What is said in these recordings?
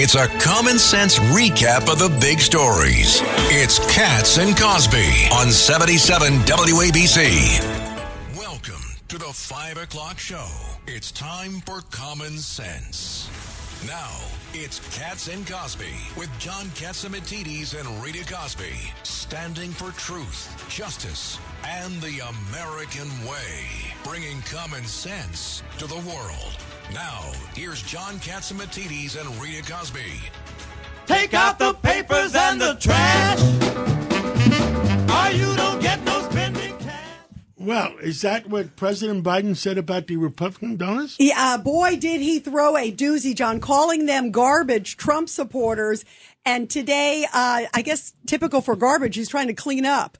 It's a common sense recap of the big stories. It's Cats and Cosby on 77 WABC. Welcome to the 5 o'clock show. It's time for Common Sense. Now, it's Cats and Cosby with John Katsimatidis and Rita Cosby, standing for truth, justice, and the American way, bringing common sense to the world. Now, here's John Katsimatidis and Rita Cosby. Take out the papers and the trash, or you don't get no spending cash. Well, is that what President Biden said about the Republican donors? Yeah, boy, did he throw a doozy, John, calling them garbage Trump supporters. And today, I guess typical for garbage, he's trying to clean up.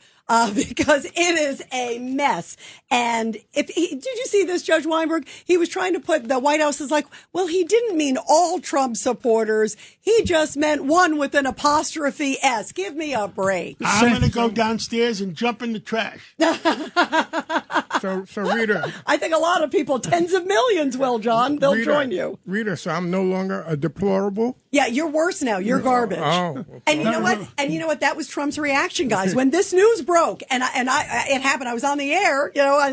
Because it is a mess. And did you see this, Judge Weinberg? He was trying to put the White House is like, well, he didn't mean all Trump supporters. He just meant one with an apostrophe S. Give me a break. I'm going to go downstairs and jump in the trash. So Rita. I think a lot of people, tens of millions will, John. They'll Rita, join you. Rita, so I'm no longer a deplorable? Yeah, you're worse now. You're garbage. Oh. And you know what? And you know what? That was Trump's reaction, guys. When this news broke, and it happened, I was on the air,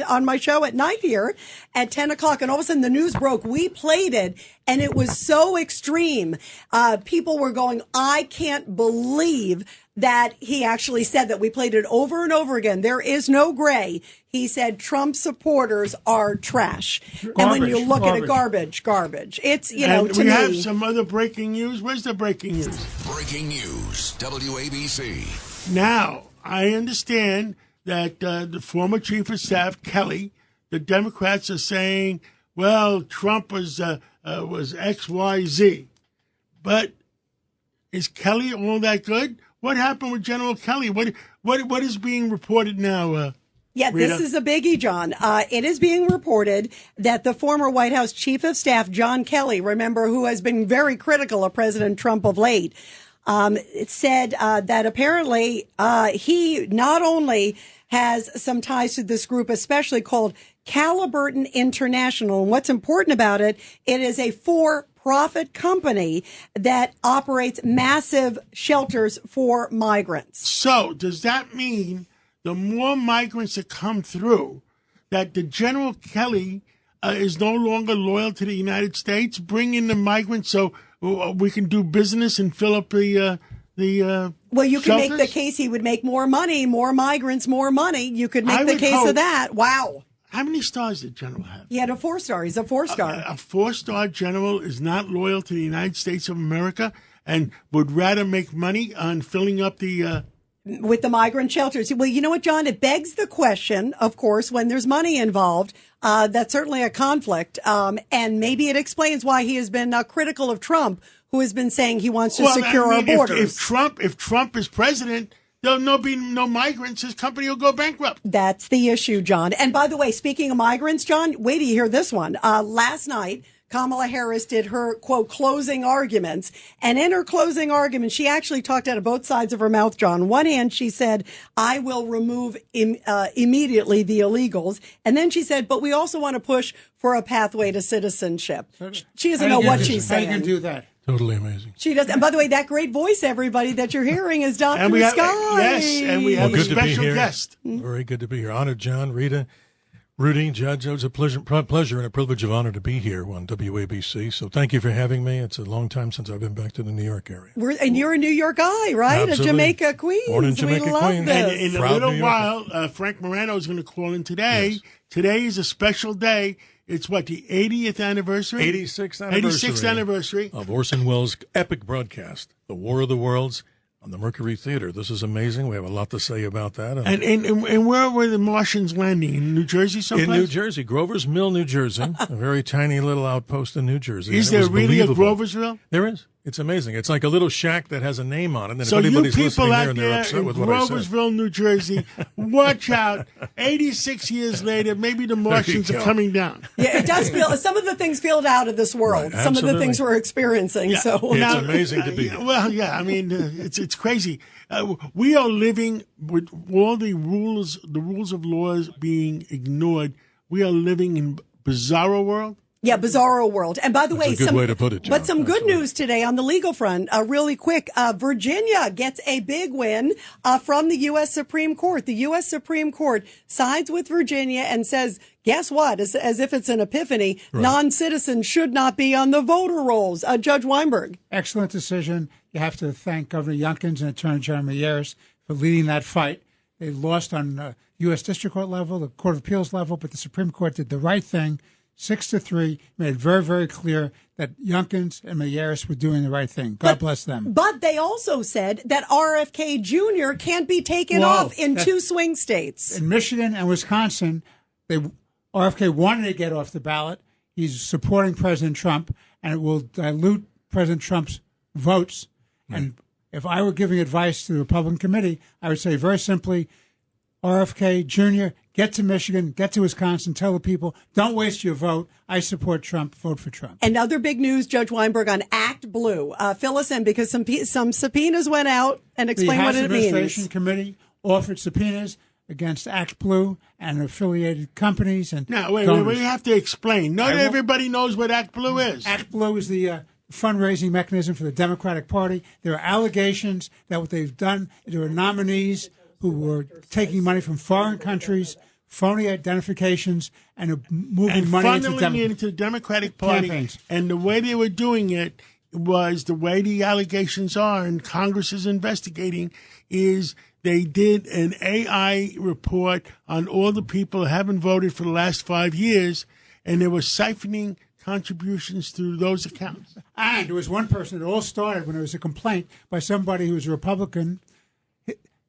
on my show at night here at 10 o'clock, and all of a sudden the news broke. We played it, and it was so extreme. People were going, I can't believe that he actually said that. We played it over and over again. There is no gray. He said Trump supporters are trash. And when you look at it, garbage. It's, and to we me. have some other breaking news. Where's the breaking news? Breaking news, WABC. Now, I understand that the former chief of staff, Kelly, the Democrats are saying, well, Trump was XYZ. But is Kelly all that good? What happened with General Kelly? What is being reported now? Yeah, Rita? This is a biggie, John. It is being reported that the former White House chief of staff, John Kelly, remember, who has been very critical of President Trump of late, it said that apparently he not only has some ties to this group, especially called Caliburton International. And what's important about it, it is a for-profit company that operates massive shelters for migrants. So does that mean the more migrants that come through, that the General Kelly is no longer loyal to the United States? Bring in the migrants so we can do business and fill up the well, you can shelters? make the case he would make more money, more migrants, more money. You could make I the would case hope. of that. Wow. How many stars did General have? He had a 4-star. He's a 4-star. A 4-star general is not loyal to the United States of America and would rather make money on filling up the... With the migrant shelters. Well, you know what, John? It begs the question, of course, when there's money involved, that's certainly a conflict. And maybe it explains why he has been critical of Trump, who has been saying he wants to secure our borders. If Trump is president, there'll be no migrants. His company will go bankrupt. That's the issue, John. And by the way, speaking of migrants, John, wait till you hear this one. Last night, Kamala Harris did her, quote, closing arguments. And in her closing argument, she actually talked out of both sides of her mouth, John. On one hand, she said, I will remove immediately the illegals. And then she said, but we also want to push for a pathway to citizenship. She doesn't know what she's saying. How you can do that? Totally amazing. She does. And by the way, that great voice, everybody, that you're hearing is Dr. And we have, Sky. yes, and we have a good to be special here. guest. Very good to be here. Honored, John, Rita, Rudy, Judge. It was a pleasure and a privilege of honor to be here on WABC. So thank you for having me. It's a long time since I've been back to the New York area. And you're a New York guy, right? Absolutely. A Jamaica Queens. Born in Jamaica, we love Queens. this. And in a Proud little New while, Frank Morano is going to call in today. Yes. Today is a special day. It's what, the 80th anniversary? 86th anniversary. 86th anniversary. Of Orson Welles' epic broadcast, The War of the Worlds, on the Mercury Theater. This is amazing. We have a lot to say about that. And where were the Martians landing? In New Jersey someplace? In New Jersey, Grover's Mill, New Jersey, a very tiny little outpost in New Jersey. Is And it there was really a believable. Groversville? There is. It's amazing. It's like a little shack that has a name on it. And So if you anybody's people listening out there and they're there upset in with what I said. Groversville, New Jersey, watch out. 86 years later, maybe the Martians are go. coming down. Yeah, it does feel, some of the things feel out of this world. Right, some of the absolutely. things we're experiencing. Yeah. So It's amazing to be here. Well, yeah, I mean, it's crazy. We are living with all the rules of laws being ignored. We are living in bizarro world. Yeah, bizarro world. And by the way, a good way to put it, John. But some good news today on the legal front, really quick. Virginia gets a big win from the U.S. Supreme Court. The U.S. Supreme Court sides with Virginia and says, guess what? As if it's an epiphany, right. Non-citizens should not be on the voter rolls. Judge Weinberg. Excellent decision. You have to thank Governor Youngkin and Attorney General Meyeris for leading that fight. They lost on U.S. District Court level, the Court of Appeals level, but the Supreme Court did the right thing. 6-3, made it very, very clear that Youngkin and Meyeris were doing the right thing. God bless them. But they also said that RFK Jr. can't be taken off in 2 swing states. In Michigan and Wisconsin, RFK wanted to get off the ballot. He's supporting President Trump, and it will dilute President Trump's votes. Right. And if I were giving advice to the Republican committee, I would say very simply, RFK Jr., get to Michigan, get to Wisconsin, tell the people, don't waste your vote. I support Trump. Vote for Trump. And other big news, Judge Weinberg, on Act Blue. Fill us in because some subpoenas went out and explain what it means. The House Administration Committee offered subpoenas against Act Blue and affiliated companies. And now, wait, we have to explain. Not everybody knows what Act Blue is. Act Blue is the fundraising mechanism for the Democratic Party. There are allegations that what they've done, there are nominees who were taking money from foreign countries, phony identifications, and moving money into the Democratic Party. Campaigns. And the way they were doing it was the way the allegations are, and Congress is investigating, is they did an AI report on all the people who haven't voted for the last 5 years, and they were siphoning contributions through those accounts. And there was one person, it all started when there was a complaint by somebody who was a Republican.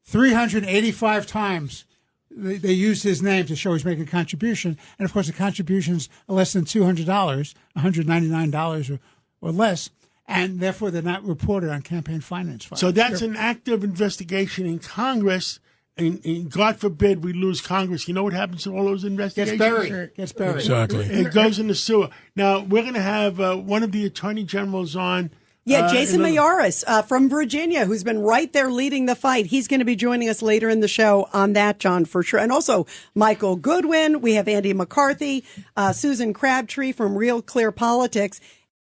385 times they used his name to show he's making a contribution. And, of course, the contributions are less than $200, $199 or less, and therefore they're not reported on campaign finance files. So that's an active investigation in Congress, and God forbid we lose Congress. You know what happens to all those investigations? Gets buried. Exactly. It goes in the sewer. Now, we're going to have one of the attorney generals on. Yeah, Jason Meyeris from Virginia, who's been right there leading the fight. He's going to be joining us later in the show on that, John, for sure. And also Michael Goodwin. We have Andy McCarthy, Susan Crabtree from Real Clear Politics.